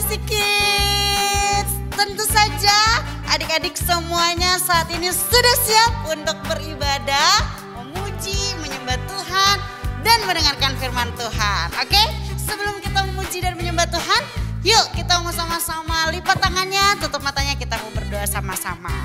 YCC Kids. Tentu saja adik-adik semuanya saat ini sudah siap untuk beribadah, memuji, menyembah Tuhan, dan mendengarkan firman Tuhan. Oke, sebelum kita memuji dan menyembah Tuhan, yuk kita mau sama-sama lipat tangannya, tutup matanya, kita mau berdoa sama-sama.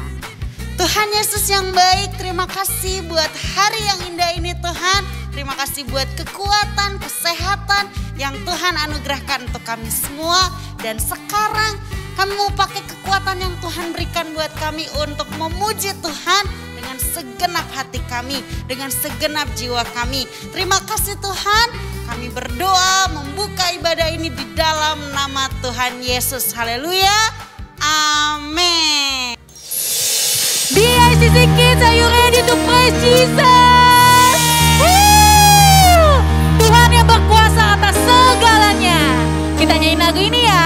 Tuhan Yesus yang baik, terima kasih buat hari yang indah ini Tuhan. Terima kasih buat kekuatan, kesehatan yang Tuhan anugerahkan untuk kami semua. Dan sekarang kami mau pakai kekuatan yang Tuhan berikan buat kami untuk memuji Tuhan dengan segenap hati kami, dengan segenap jiwa kami. Terima kasih Tuhan, kami berdoa membuka ibadah ini di dalam nama Tuhan Yesus. Haleluya, amin. Di YCC Kids, are you ready to praise Jesus? Tuhan yang berkuasa atas segalanya. Kita nyanyiin lagu ini ya.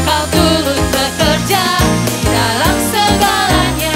Kau turut bekerja di dalam segalanya.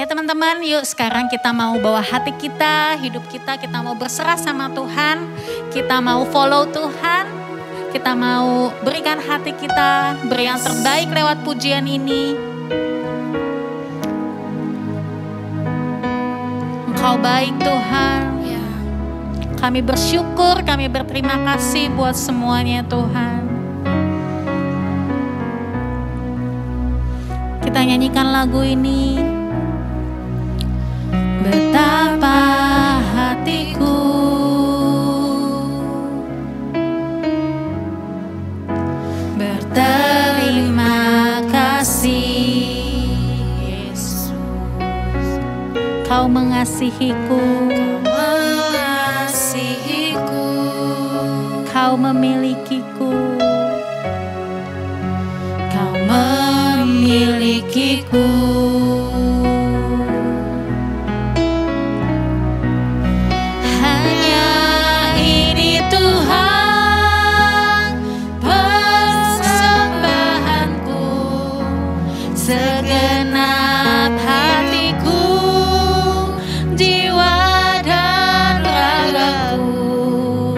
teman-teman, yuk sekarang kita mau bawa hati kita, hidup kita mau berserah sama Tuhan. Kita mau follow Tuhan. Kita mau berikan hati kita, beri yang terbaik lewat pujian ini. Engkau baik Tuhan. Kami bersyukur, kami berterima kasih buat semuanya Tuhan. Kita nyanyikan lagu ini. Betapa hatiku berterima kasih Yesus. Kau mengasihiku, Kau memilikiku, Kau memilikiku. Hanya ini Tuhan persembahanku, segenap hatiku, jiwa dan ragaku.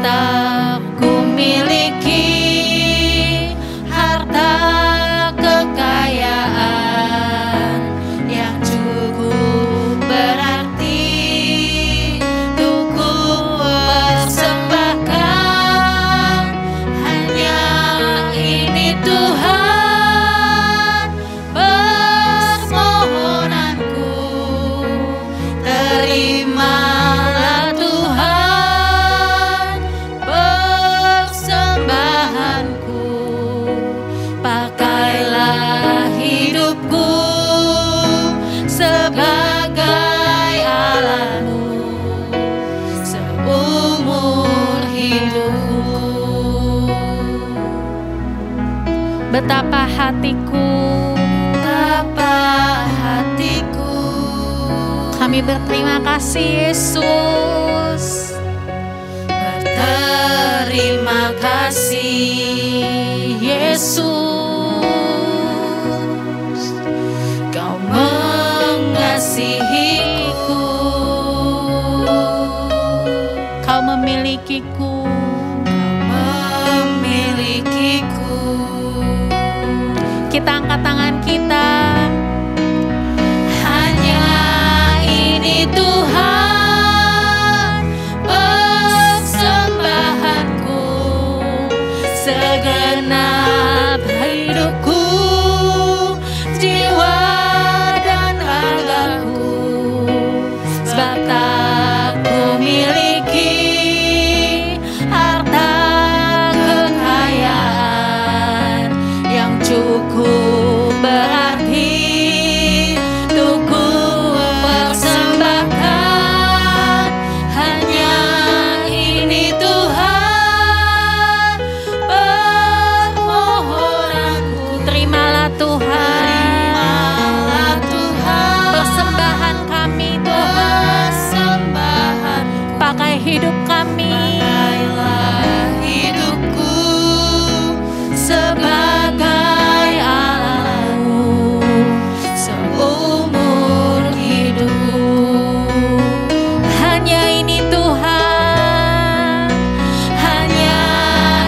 Tak ku miliki harta kekayaan yang cukup berarti untuk ku persembahkan. Hanya ini Tuhan permohonanku, terimalah Tuhan persembahanku, pakailah hidupku sebagai alatmu seumur hidupku. Betapa hatiku, kami berterima kasih Yesus. Terima kasih Yesus, Kau mengasihiku, Kau memilikiku, Kita angkat tangan kita. Hanya ini Tuhan persembahanku, segenap hidupku, jiwa dan ragaku. Sebab tak ku miliki harta kekayaan yang cukup berarti untuk ku persembahkan. Hanya ini Tuhan permohonanku, terimalah Tuhan, persembahan kami Tuhan, pakai hidup kami, hidupku sebagai alatmu seumur hidupku. Hanya ini Tuhan, hanya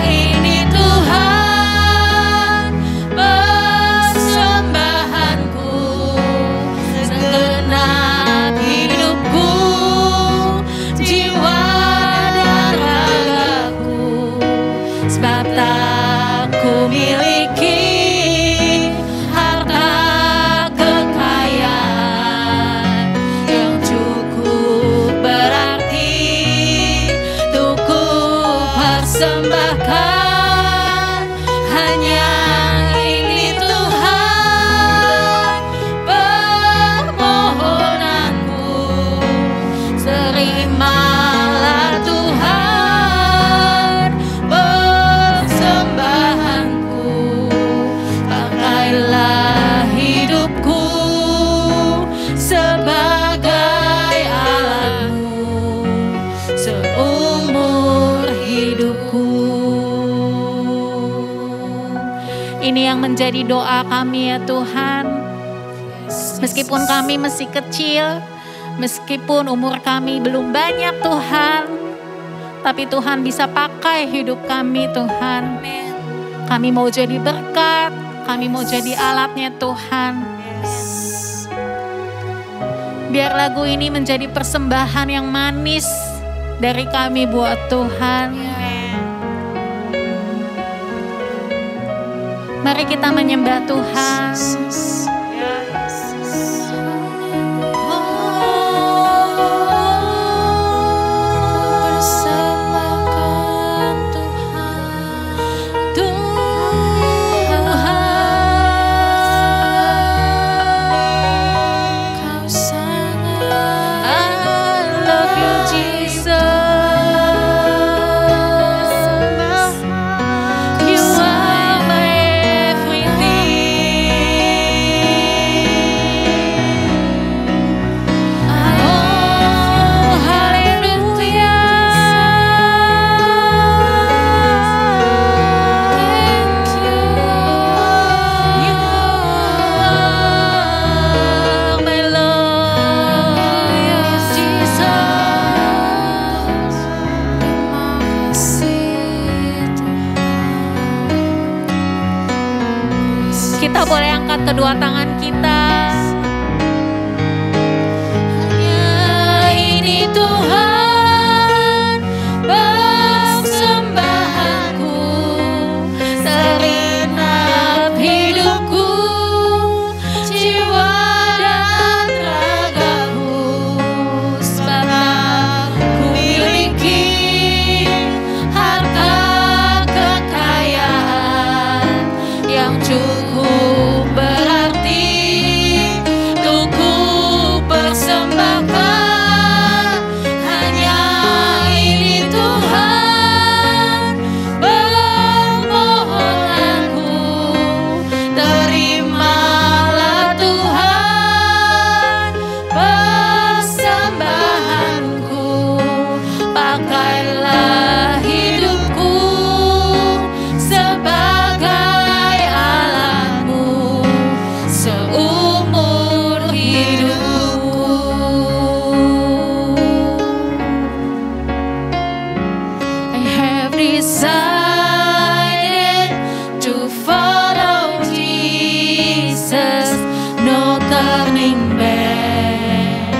ini Tuhan persembahanku, segenap hidupku, jiwa dan ragaku. Sebab tak ku miliki harta kekayaan yang cukup berarti untuk ku persembahkan. Hanya ini Tuhan permohonanku, terimalah Tuhan persembahanku, pakailah hidupku sebagai alatmu seumur hidupku. Ini yang menjadi doa kami ya Tuhan. Meskipun kami masih kecil, meskipun umur kami belum banyak Tuhan, tapi Tuhan bisa pakai hidup kami Tuhan. Kami mau jadi berkat, kami mau jadi alatnya Tuhan. Biar lagu ini menjadi persembahan yang manis dari kami buat Tuhan. Mari kita menyembah Tuhan. Kita boleh angkat kedua tangan kita. Hanya ini Tuhan persembahanku, segenap hidupku, jiwa dan ragaku, sebab ku miliki harta kekayaan yang cukup berarti untuk ku persembahkan. Hanya ini Tuhan permohonanku, terimalah Tuhan persembahanku, pakailah hidupku sebagai alatmu seumur hidupku. I have decided to follow Jesus, no turning back,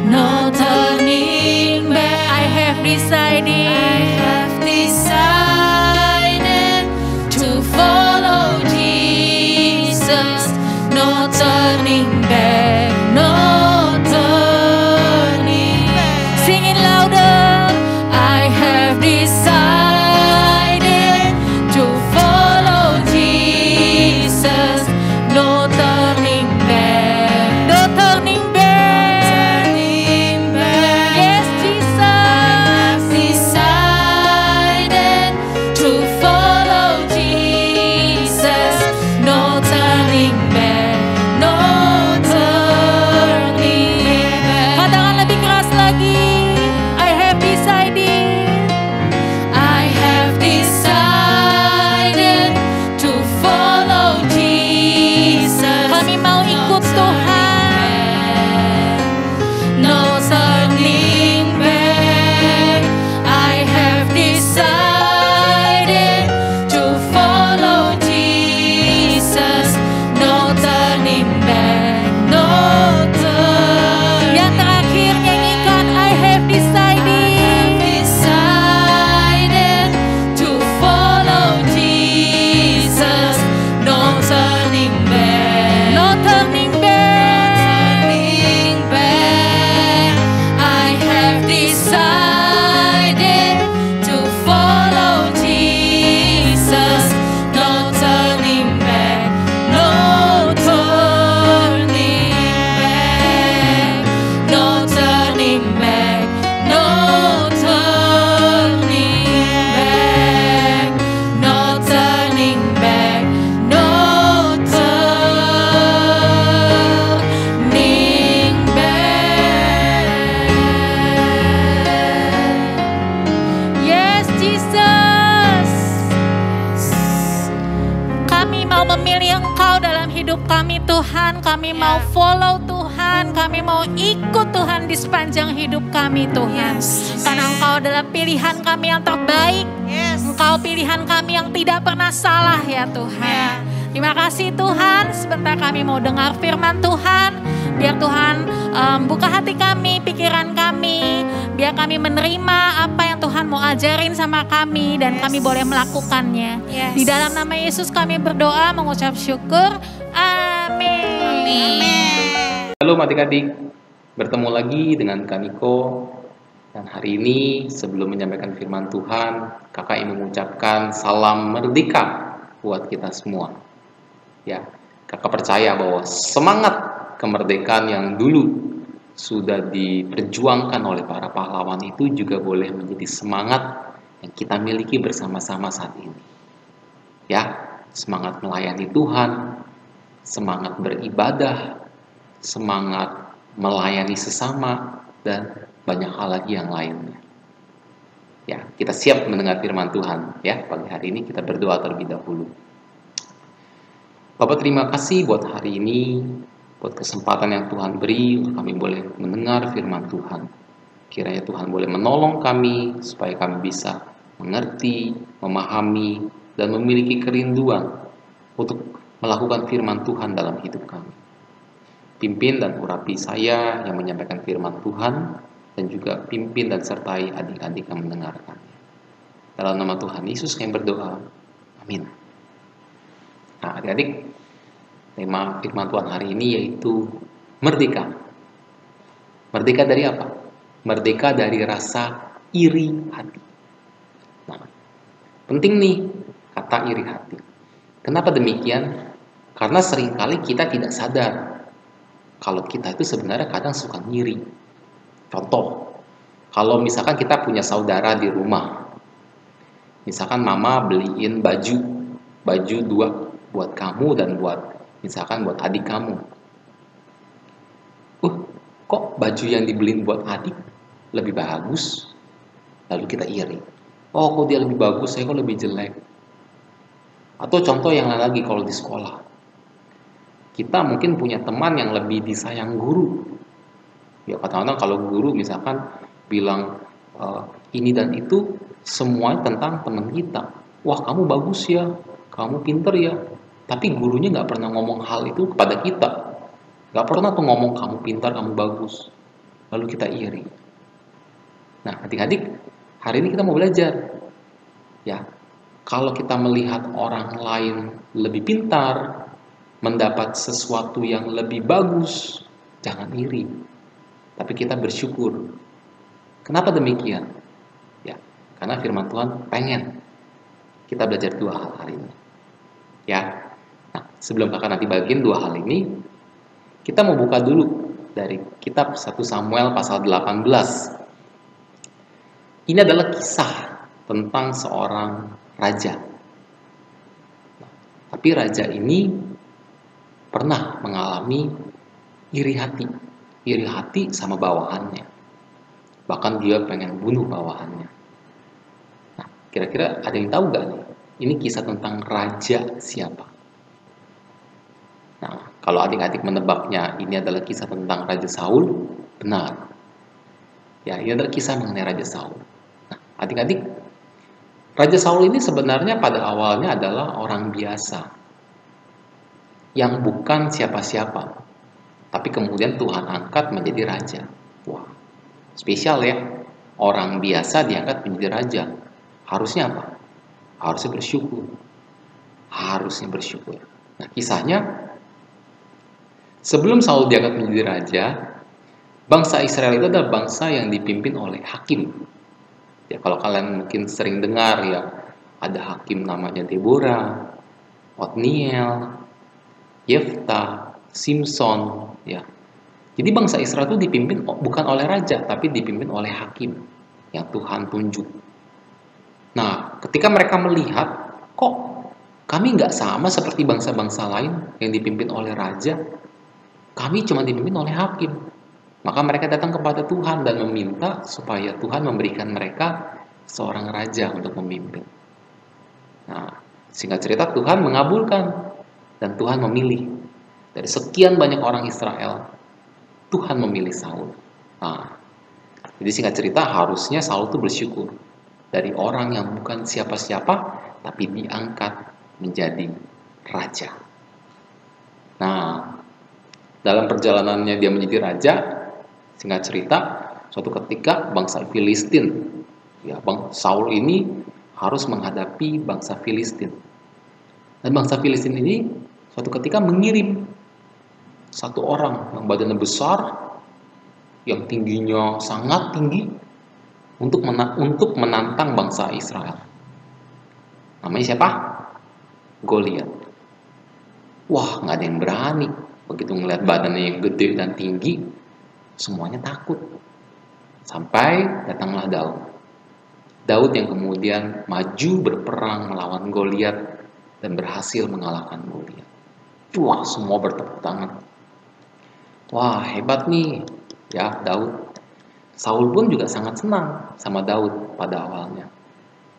no turning back. I have decided to follow Jesus, no turning back, no turning back. Sing it louder. I have decided to follow Jesus, no turning back, no turning back, yes Jesus. I have decided memilih Engkau dalam hidup kami Tuhan. Kami mau follow Tuhan, kami mau ikut Tuhan di sepanjang hidup kami Tuhan. Karena Engkau adalah pilihan kami yang terbaik. Engkau pilihan kami yang tidak pernah salah ya Tuhan. Terima kasih Tuhan, sebentar kami mau dengar firman Tuhan. Biar Tuhan buka hati kami, pikiran kami. Biar kami menerima apa yang Tuhan mau ajarin sama kami. Dan kami boleh melakukannya. Di dalam nama Yesus kami berdoa, mengucap syukur. Amin. Halo adik-adik, bertemu lagi dengan Kak Niko. Dan hari ini sebelum menyampaikan firman Tuhan, kakak ingin mengucapkan salam merdeka buat kita semua. Ya, kakak percaya bahwa semangat kemerdekaan yang dulu sudah diperjuangkan oleh para pahlawan itu juga boleh menjadi semangat yang kita miliki bersama-sama saat ini. Ya, semangat melayani Tuhan, semangat beribadah, semangat melayani sesama, dan banyak hal lagi yang lainnya. Ya, kita siap mendengar firman Tuhan. Ya, pagi hari ini kita berdoa terlebih dahulu. Bapak, terima kasih buat hari ini, buat kesempatan yang Tuhan beri, kami boleh mendengar firman Tuhan. Kiranya Tuhan boleh menolong kami, supaya kami bisa mengerti, memahami, dan memiliki kerinduan untuk melakukan firman Tuhan dalam hidup kami. Pimpin dan urapi saya yang menyampaikan firman Tuhan, dan juga pimpin dan sertai adik-adik yang mendengarkannya. Dalam nama Tuhan Yesus kami berdoa. Amin. Nah, adik-adik, tema firman Tuhan hari ini yaitu merdeka. Merdeka dari apa? Merdeka dari rasa iri hati. Nah, penting nih kata iri hati. Kenapa demikian? Karena seringkali kita tidak sadar kalau kita itu sebenarnya kadang suka ngiri. Contoh, kalau misalkan kita punya saudara di rumah, misalkan mama beliin baju dua buat kamu dan buat adik kamu. Kok baju yang dibeliin buat adik lebih bagus? Lalu kita iri. Oh, kok dia lebih bagus, saya kok lebih jelek. Atau contoh yang lain lagi kalau di sekolah. Kita mungkin punya teman yang lebih disayang guru. Ya, kadang-kadang kalau guru misalkan bilang ini dan itu, semua tentang teman kita. Wah, kamu bagus ya, kamu pinter ya. Tapi gurunya nggak pernah ngomong hal itu kepada kita. Nggak pernah tuh ngomong kamu pintar, kamu bagus. Lalu kita iri. Nah, adik-adik, hari ini kita mau belajar. Ya, kalau kita melihat orang lain lebih pintar, mendapat sesuatu yang lebih bagus, jangan iri. Tapi kita bersyukur. Kenapa demikian? Ya, karena firman Tuhan pengen kita belajar dua hal hari ini. Ya. Nah, sebelum kakak nanti bagiin dua hal ini, kita mau buka dulu dari kitab 1 Samuel pasal 18. Ini adalah kisah tentang seorang raja. Tapi raja ini pernah mengalami iri hati sama bawahannya. Bahkan dia pengen bunuh bawahannya. Nah, kira-kira ada yang tahu gak nih? Ini kisah tentang raja siapa? Nah, kalau adik-adik menebaknya ini adalah kisah tentang Raja Saul, benar. Ya, ini adalah kisah mengenai Raja Saul. Nah, adik-adik, Raja Saul ini sebenarnya pada awalnya adalah orang biasa, yang bukan siapa-siapa, tapi kemudian Tuhan angkat menjadi raja. Wah, spesial ya, orang biasa diangkat menjadi raja. Harusnya apa? Harusnya bersyukur. Nah, kisahnya, sebelum Saul diangkat menjadi raja, bangsa Israel itu adalah bangsa yang dipimpin oleh hakim. Ya, kalau kalian mungkin sering dengar ya, ada hakim namanya Deborah, Otniel, Yefta, Simson, ya. Jadi bangsa Israel itu dipimpin bukan oleh raja, tapi dipimpin oleh hakim yang Tuhan tunjuk. Nah, ketika mereka melihat, kok kami nggak sama seperti bangsa-bangsa lain yang dipimpin oleh raja, kami cuma dipimpin oleh hakim. Maka mereka datang kepada Tuhan dan meminta supaya Tuhan memberikan mereka seorang raja untuk memimpin. Nah, singkat cerita Tuhan mengabulkan. Dan Tuhan memilih. Dari sekian banyak orang Israel, Tuhan memilih Saul. Nah, jadi singkat cerita, harusnya Saul itu bersyukur. Dari orang yang bukan siapa-siapa, tapi diangkat menjadi raja. Nah, dalam perjalanannya dia menjadi raja, singkat cerita, suatu ketika bangsa Filistin, ya, Saul ini harus menghadapi bangsa Filistin. Dan bangsa Filistin ini suatu ketika mengirim satu orang yang badannya besar, yang tingginya sangat tinggi, untuk menantang bangsa Israel. Namanya siapa? Goliat. Wah, nggak ada yang berani. Begitu ngeliat badannya yang gede dan tinggi, semuanya takut. Sampai datanglah Daud. Daud yang kemudian maju berperang melawan Goliat dan berhasil mengalahkan Goliat. Wah, semua bertepuk tangan. Wah, hebat nih, ya Daud. Saul pun juga sangat senang sama Daud pada awalnya.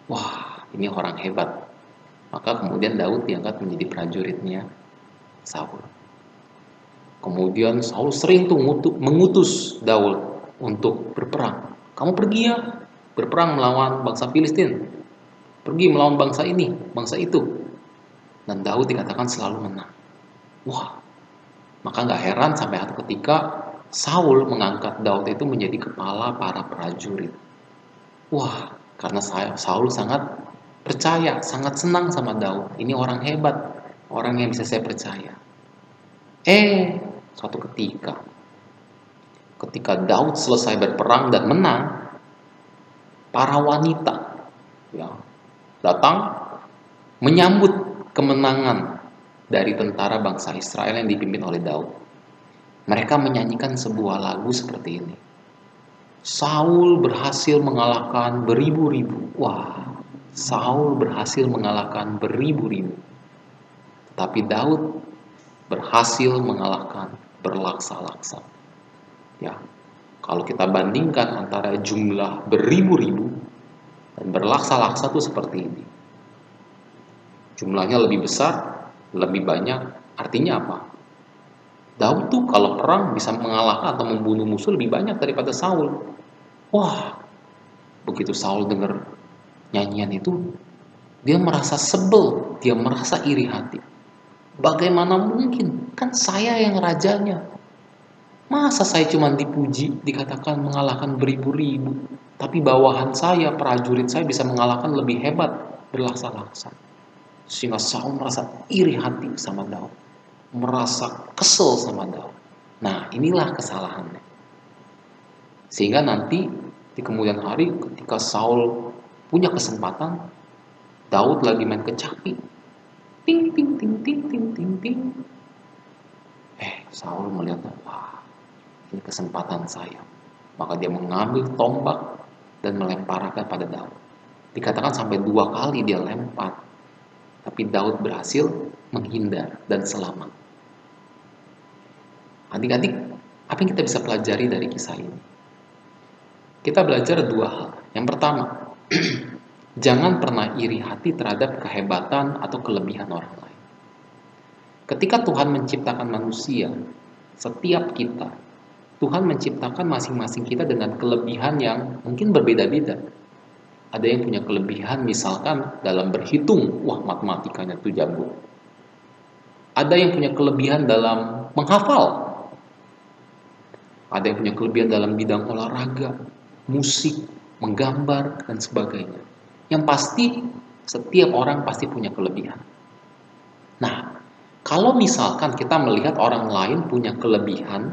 Wah, ini orang hebat. Maka kemudian Daud diangkat menjadi prajuritnya Saul. Kemudian Saul sering tuh mengutus Daud untuk berperang. Kamu pergi ya, berperang melawan bangsa Filistin. Pergi melawan bangsa ini, bangsa itu. Dan Daud dikatakan selalu menang. Wah, maka nggak heran sampai satu ketika Saul mengangkat Daud itu menjadi kepala para prajurit. Wah, karena Saul sangat percaya, sangat senang sama Daud. Ini orang hebat, orang yang bisa saya percaya. Suatu ketika Daud selesai berperang dan menang, para wanita ya datang menyambut kemenangan dari tentara bangsa Israel yang dipimpin oleh Daud. Mereka menyanyikan sebuah lagu seperti ini. Saul berhasil mengalahkan beribu-ribu. Wah, Saul berhasil mengalahkan beribu-ribu. Tapi Daud berhasil mengalahkan berlaksa-laksa. Ya, kalau kita bandingkan antara jumlah beribu-ribu dan berlaksa-laksa itu seperti ini. Jumlahnya lebih besar, lebih banyak. Artinya apa? Daud tuh kalau perang bisa mengalahkan atau membunuh musuh lebih banyak daripada Saul. Wah, begitu Saul dengar nyanyian itu, dia merasa sebel, dia merasa iri hati. Bagaimana mungkin? Kan saya yang rajanya. Masa saya cuma dipuji, dikatakan mengalahkan beribu-ribu, tapi bawahan saya, prajurit saya bisa mengalahkan lebih hebat, berlaksa-laksa. Sehingga Saul merasa iri hati sama Daud, merasa kesel sama Daud. Nah, inilah kesalahannya. Sehingga nanti di kemudian hari ketika Saul punya kesempatan, Daud lagi main kecapi. Ting ting ting ting ting ting ting. Saul melihat, wah, ini kesempatan saya. Maka dia mengambil tombak dan melemparkan pada Daud. Dikatakan sampai 2 kali dia lempar. Tapi Daud berhasil menghindar dan selamat. Adik-adik, apa yang kita bisa pelajari dari kisah ini? Kita belajar 2 hal. Yang pertama, jangan pernah iri hati terhadap kehebatan atau kelebihan orang lain. Ketika Tuhan menciptakan manusia, setiap kita, Tuhan menciptakan masing-masing kita dengan kelebihan yang mungkin berbeda-beda. Ada yang punya kelebihan misalkan dalam berhitung, wah matematikanya tuh jago. Ada yang punya kelebihan dalam menghafal. Ada yang punya kelebihan dalam bidang olahraga, musik, menggambar, dan sebagainya. Yang pasti, setiap orang pasti punya kelebihan. Nah, kalau misalkan kita melihat orang lain punya kelebihan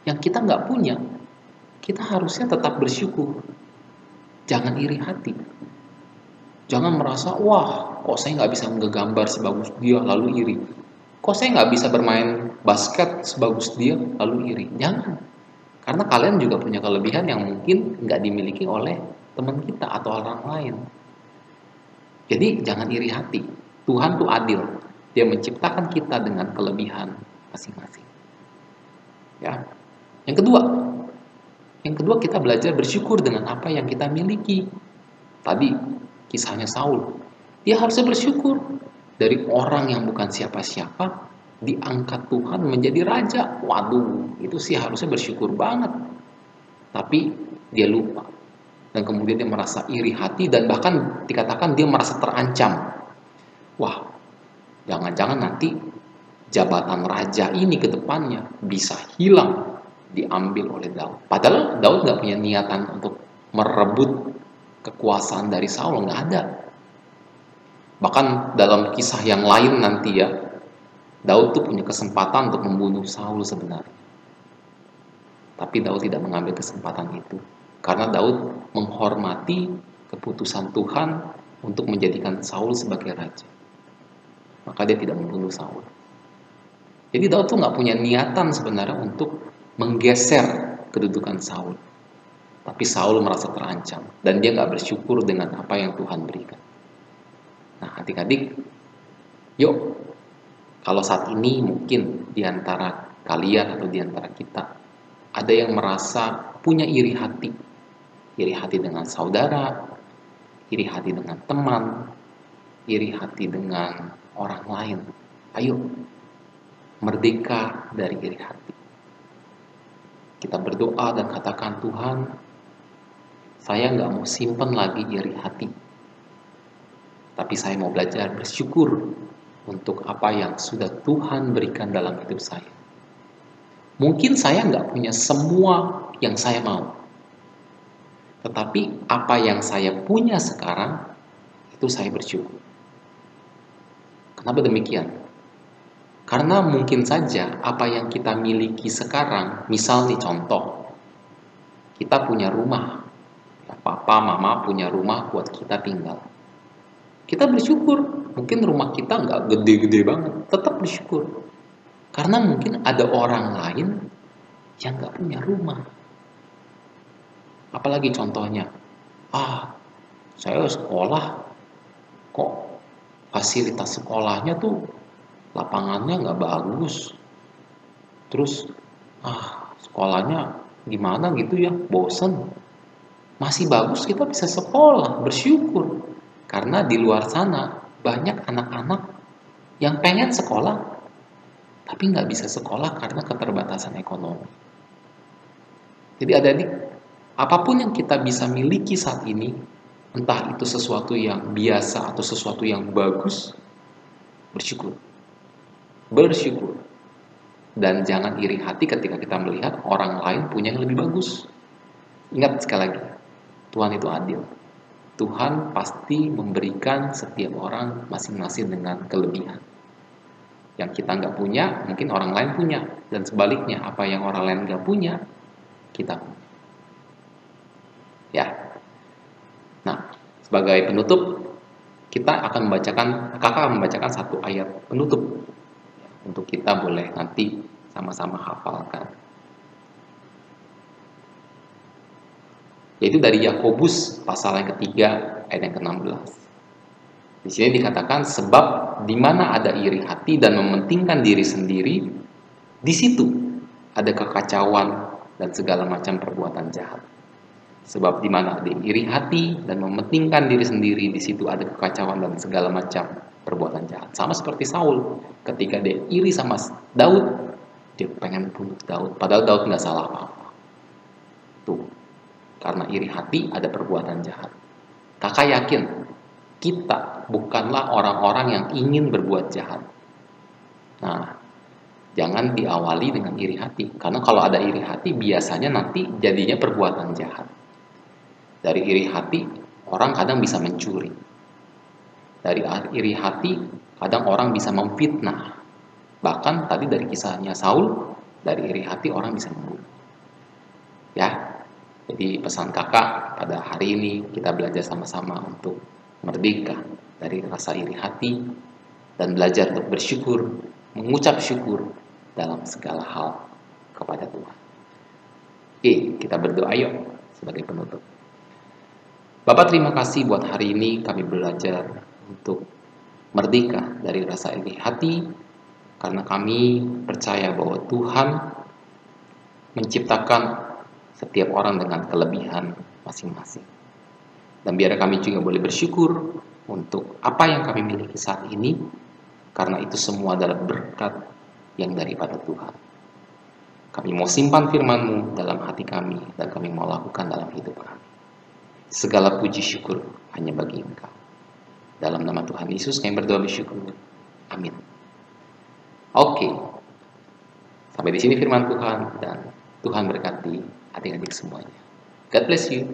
yang kita nggak punya, kita harusnya tetap bersyukur. Jangan iri hati. Jangan merasa, wah, kok saya nggak bisa menggambar sebagus dia, lalu iri. Kok saya nggak bisa bermain basket sebagus dia, lalu iri. Jangan. Karena kalian juga punya kelebihan yang mungkin nggak dimiliki oleh teman kita atau orang lain. Jadi jangan iri hati. Tuhan tuh adil. Dia menciptakan kita dengan kelebihan masing-masing. Ya. Yang kedua kita belajar bersyukur dengan apa yang kita miliki. Tadi kisahnya Saul. Dia harusnya bersyukur dari orang yang bukan siapa-siapa diangkat Tuhan menjadi raja. Waduh, itu sih harusnya bersyukur banget. Tapi dia lupa. Dan kemudian dia merasa iri hati dan bahkan dikatakan dia merasa terancam. Wah, jangan-jangan nanti jabatan raja ini ke depannya bisa hilang, diambil oleh Daud. Padahal Daud gak punya niatan untuk merebut kekuasaan dari Saul, gak ada. Bahkan dalam kisah yang lain nanti ya, Daud tuh punya kesempatan untuk membunuh Saul sebenarnya. Tapi Daud tidak mengambil kesempatan itu. Karena Daud menghormati keputusan Tuhan untuk menjadikan Saul sebagai raja. Maka dia tidak membunuh Saul. Jadi Daud tuh gak punya niatan sebenarnya untuk menggeser kedudukan Saul. Tapi Saul merasa terancam. Dan dia gak bersyukur dengan apa yang Tuhan berikan. Nah, adik-adik, yuk, kalau saat ini mungkin di antara kalian atau di antara kita ada yang merasa punya iri hati dengan saudara, iri hati dengan teman, iri hati dengan orang lain. Ayo, merdeka dari iri hati. Kita berdoa dan katakan, Tuhan, saya nggak mau simpen lagi iri hati. Tapi saya mau belajar bersyukur untuk apa yang sudah Tuhan berikan dalam hidup saya. Mungkin saya nggak punya semua yang saya mau. Tetapi apa yang saya punya sekarang, itu saya bersyukur. Kenapa demikian? Karena mungkin saja apa yang kita miliki sekarang, misal nih contoh, kita punya rumah. Papa, mama punya rumah buat kita tinggal. Kita bersyukur, mungkin rumah kita nggak gede-gede banget, tetap bersyukur. Karena mungkin ada orang lain yang nggak punya rumah. Apalagi contohnya, saya sekolah, kok fasilitas sekolahnya tuh lapangannya nggak bagus. Terus, sekolahnya gimana gitu ya, bosen. Masih bagus kita bisa sekolah, bersyukur. Karena di luar sana banyak anak-anak yang pengen sekolah, tapi nggak bisa sekolah karena keterbatasan ekonomi. Jadi adik-adik, apapun yang kita bisa miliki saat ini, entah itu sesuatu yang biasa atau sesuatu yang bagus, bersyukur. Bersyukur. Dan jangan iri hati ketika kita melihat orang lain punya yang lebih bagus. Ingat sekali lagi, Tuhan itu adil. Tuhan pasti memberikan setiap orang masing-masing dengan kelebihan. Yang kita nggak punya, mungkin orang lain punya. Dan sebaliknya, apa yang orang lain nggak punya, kita punya. Ya. Nah, sebagai penutup, kakak akan membacakan satu ayat penutup. Untuk kita boleh nanti sama-sama hafalkan. Yaitu dari Yakobus pasal yang ketiga ayat yang ke-16. Di sini dikatakan, sebab di mana ada iri hati dan mementingkan diri sendiri, di situ ada kekacauan dan segala macam perbuatan jahat. Sebab di mana ada iri hati dan mementingkan diri sendiri, di situ ada kekacauan dan segala macam perbuatan jahat. Sama seperti Saul, ketika dia iri sama Daud, dia pengen bunuh Daud, padahal Daud nggak salah apa-apa. Tuh. Karena iri hati ada perbuatan jahat. Kakak yakin kita bukanlah orang-orang yang ingin berbuat jahat. Nah, jangan diawali dengan iri hati. Karena kalau ada iri hati biasanya nanti jadinya perbuatan jahat. Dari iri hati orang kadang bisa mencuri. Dari iri hati kadang orang bisa memfitnah. Bahkan tadi dari kisahnya Saul, dari iri hati orang bisa membunuh. Ya. Jadi pesan kakak pada hari ini kita belajar sama-sama untuk merdeka dari rasa iri hati dan belajar untuk bersyukur, mengucap syukur dalam segala hal kepada Tuhan. Oke, kita berdoa yuk sebagai penutup. Bapak, terima kasih buat hari ini kami belajar untuk merdeka dari rasa iri hati karena kami percaya bahwa Tuhan menciptakan setiap orang dengan kelebihan masing-masing. Dan biar kami juga boleh bersyukur untuk apa yang kami miliki saat ini, Karena itu semua adalah berkat yang daripada Tuhan. Kami mau simpan firman-Mu dalam hati kami, dan kami mau lakukan dalam hidup kami. Segala puji syukur hanya bagi Engkau. Dalam nama Tuhan Yesus kami berdoa bersyukur. Amin. Oke. Sampai di sini firman Tuhan, dan Tuhan berkati adik-adik semuanya. God bless you.